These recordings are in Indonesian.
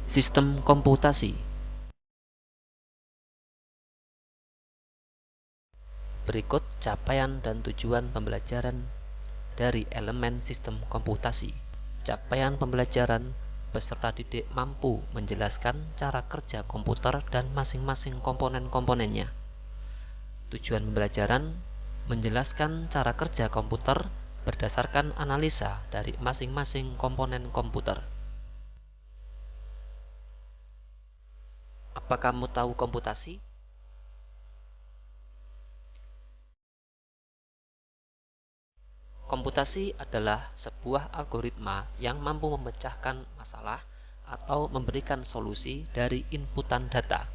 Sistem komputasi. Berikut capaian dan tujuan pembelajaran dari elemen sistem komputasi. Capaian pembelajaran: peserta didik mampu menjelaskan cara kerja komputer dan masing-masing komponen-komponennya. Tujuan pembelajaran: menjelaskan cara kerja komputer berdasarkan analisa dari masing-masing komponen komputer. Apa kamu tahu komputasi? Komputasi adalah sebuah algoritma yang mampu memecahkan masalah atau memberikan solusi dari inputan data.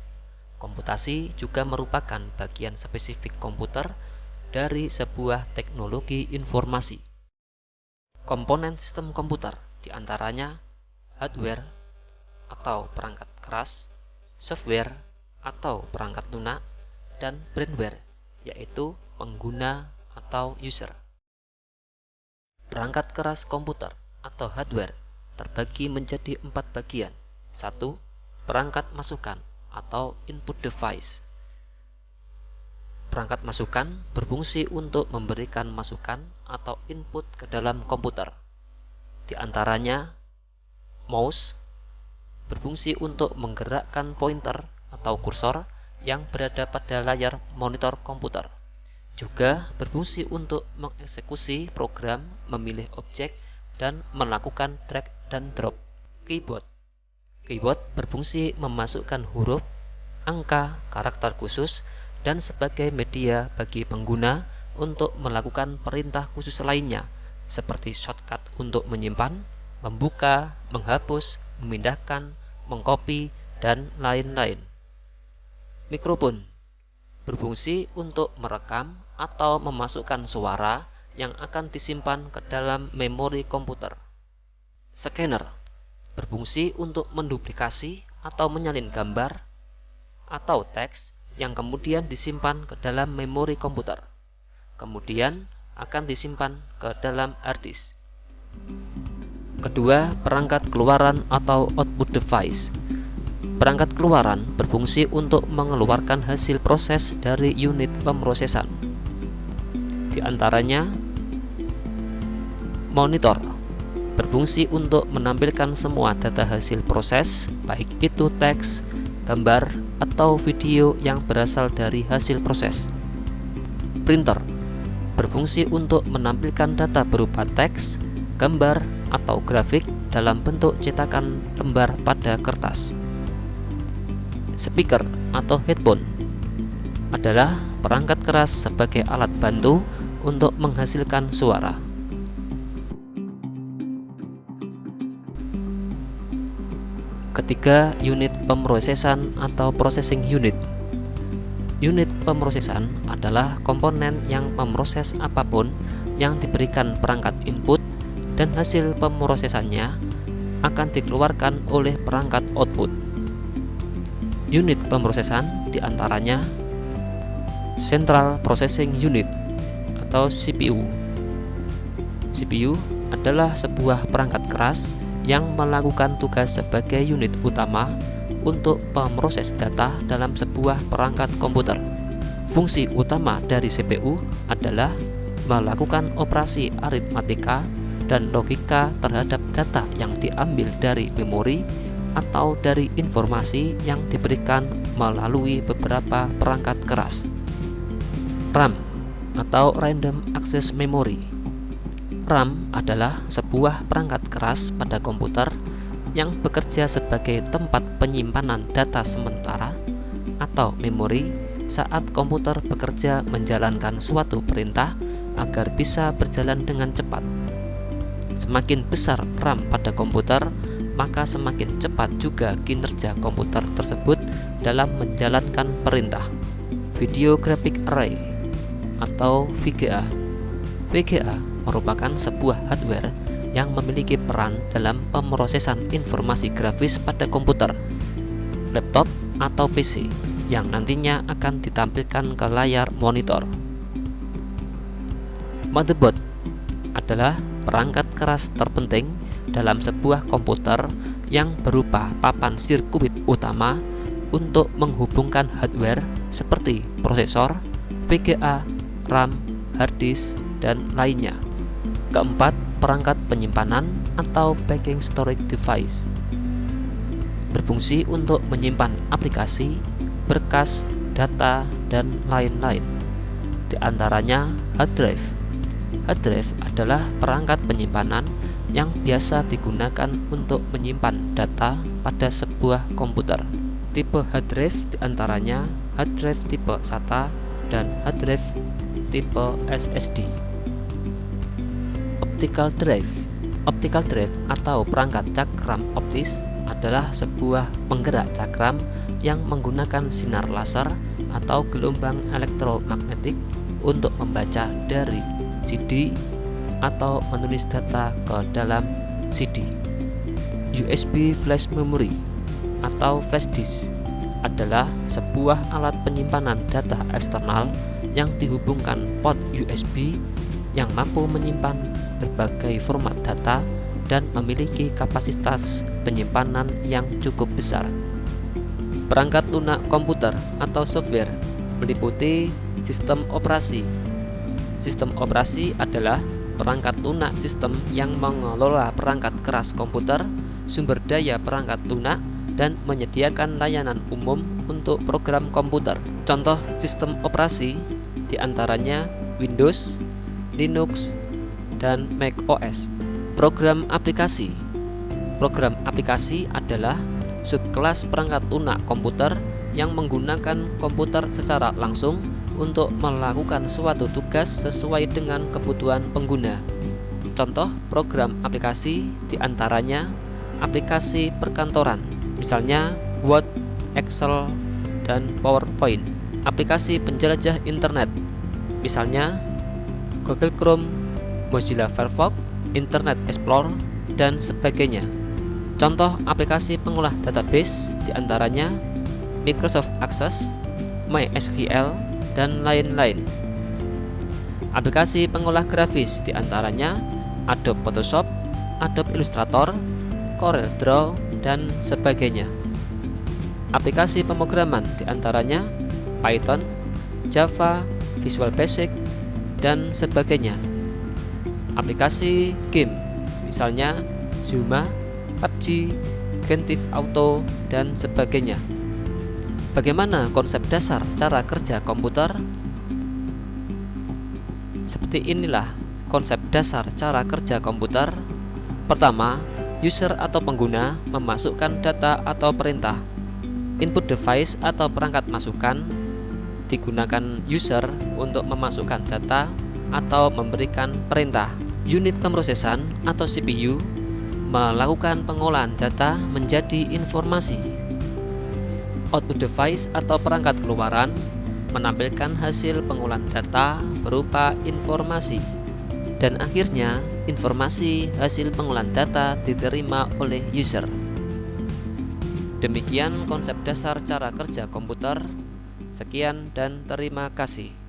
Komputasi juga merupakan bagian spesifik komputer dari sebuah teknologi informasi. Komponen sistem komputer diantaranya hardware atau perangkat keras, software atau perangkat lunak, dan firmware, yaitu pengguna atau user. Perangkat keras komputer atau hardware terbagi menjadi 4 bagian. 1. Perangkat masukan atau input device. Perangkat masukan berfungsi untuk memberikan masukan atau input ke dalam komputer. Di antaranya, mouse berfungsi untuk menggerakkan pointer atau kursor yang berada pada layar monitor komputer. Juga berfungsi untuk mengeksekusi program, memilih objek, dan melakukan drag dan drop. Keyboard berfungsi memasukkan huruf, angka, karakter khusus, dan sebagai media bagi pengguna untuk melakukan perintah khusus lainnya, seperti shortcut untuk menyimpan, membuka, menghapus, memindahkan, mengcopy, dan lain-lain. Mikrofon berfungsi untuk merekam atau memasukkan suara yang akan disimpan ke dalam memori komputer. Scanner berfungsi untuk menduplikasi atau menyalin gambar atau teks yang kemudian disimpan ke dalam memori komputer, kemudian akan disimpan ke dalam hard disk. Kedua, perangkat keluaran atau output device. Perangkat keluaran berfungsi untuk mengeluarkan hasil proses dari unit pemrosesan. Di antaranya, monitor berfungsi untuk menampilkan semua data hasil proses, baik itu teks, gambar, atau video yang berasal dari hasil proses. Printer berfungsi untuk menampilkan data berupa teks, gambar, atau grafik dalam bentuk cetakan lembar pada kertas. Speaker atau headphone adalah perangkat keras sebagai alat bantu untuk menghasilkan suara. Ketiga, unit pemrosesan atau processing unit. Unit pemrosesan adalah komponen yang memproses apapun yang diberikan perangkat input dan hasil pemrosesannya akan dikeluarkan oleh perangkat output. Unit pemrosesan diantaranya Central Processing Unit atau CPU. CPU adalah sebuah perangkat keras yang melakukan tugas sebagai unit utama untuk memproses data dalam sebuah perangkat komputer. Fungsi utama dari CPU adalah melakukan operasi aritmatika dan logika terhadap data yang diambil dari memori atau dari informasi yang diberikan melalui beberapa perangkat keras. RAM atau Random Access Memory. RAM adalah sebuah perangkat keras pada komputer yang bekerja sebagai tempat penyimpanan data sementara atau memori saat komputer bekerja menjalankan suatu perintah agar bisa berjalan dengan cepat. Semakin besar RAM pada komputer, maka semakin cepat juga kinerja komputer tersebut dalam menjalankan perintah. Video Graphic Array atau VGA. VGA merupakan sebuah hardware yang memiliki peran dalam pemrosesan informasi grafis pada komputer, laptop, atau PC yang nantinya akan ditampilkan ke layar monitor. Motherboard adalah perangkat keras terpenting dalam sebuah komputer yang berupa papan sirkuit utama untuk menghubungkan hardware seperti prosesor, VGA, RAM, hard disk, dan lainnya. Keempat, perangkat penyimpanan atau backing storage device. Berfungsi untuk menyimpan aplikasi, berkas, data, dan lain-lain. Di antaranya hard drive. Hard drive adalah perangkat penyimpanan yang biasa digunakan untuk menyimpan data pada sebuah komputer. Tipe hard drive diantaranya hard drive tipe SATA dan hard drive tipe SSD. Optical drive. Optical drive atau perangkat cakram optis adalah sebuah penggerak cakram yang menggunakan sinar laser atau gelombang elektromagnetik untuk membaca dari CD atau menulis data ke dalam CD. USB flash memory atau flash disk adalah sebuah alat penyimpanan data eksternal yang dihubungkan port USB yang mampu menyimpan berbagai format data dan memiliki kapasitas penyimpanan yang cukup besar. Perangkat lunak komputer atau software meliputi sistem operasi. Sistem operasi adalah perangkat lunak sistem yang mengelola perangkat keras komputer, sumber daya perangkat lunak, dan menyediakan layanan umum untuk program komputer. Contoh sistem operasi diantaranya Windows, Linux, dan Mac OS. Program aplikasi. Program aplikasi adalah subkelas perangkat lunak komputer yang menggunakan komputer secara langsung untuk melakukan suatu tugas sesuai dengan kebutuhan pengguna. Contoh program aplikasi diantaranya aplikasi perkantoran, misalnya Word, Excel, dan PowerPoint. Aplikasi penjelajah internet, misalnya Google Chrome, Mozilla Firefox, Internet Explorer, dan sebagainya. Contoh aplikasi pengolah database diantaranya Microsoft Access, MySQL, dan lain-lain. Aplikasi pengolah grafis diantaranya Adobe Photoshop, Adobe Illustrator, Corel Draw, dan sebagainya. Aplikasi pemrograman diantaranya Python, Java, Visual Basic, dan sebagainya. Aplikasi game, misalnya Zuma, PUBG, Grand Theft Auto, dan sebagainya. Bagaimana konsep dasar cara kerja komputer? Seperti inilah konsep dasar cara kerja komputer. Pertama, user atau pengguna memasukkan data atau perintah. Input device atau perangkat masukan digunakan user untuk memasukkan data atau memberikan perintah. Unit pemrosesan atau CPU melakukan pengolahan data menjadi informasi. Output device atau perangkat keluaran menampilkan hasil pengolahan data berupa informasi. Dan akhirnya, informasi hasil pengolahan data diterima oleh user. Demikian konsep dasar cara kerja komputer. Sekian dan terima kasih.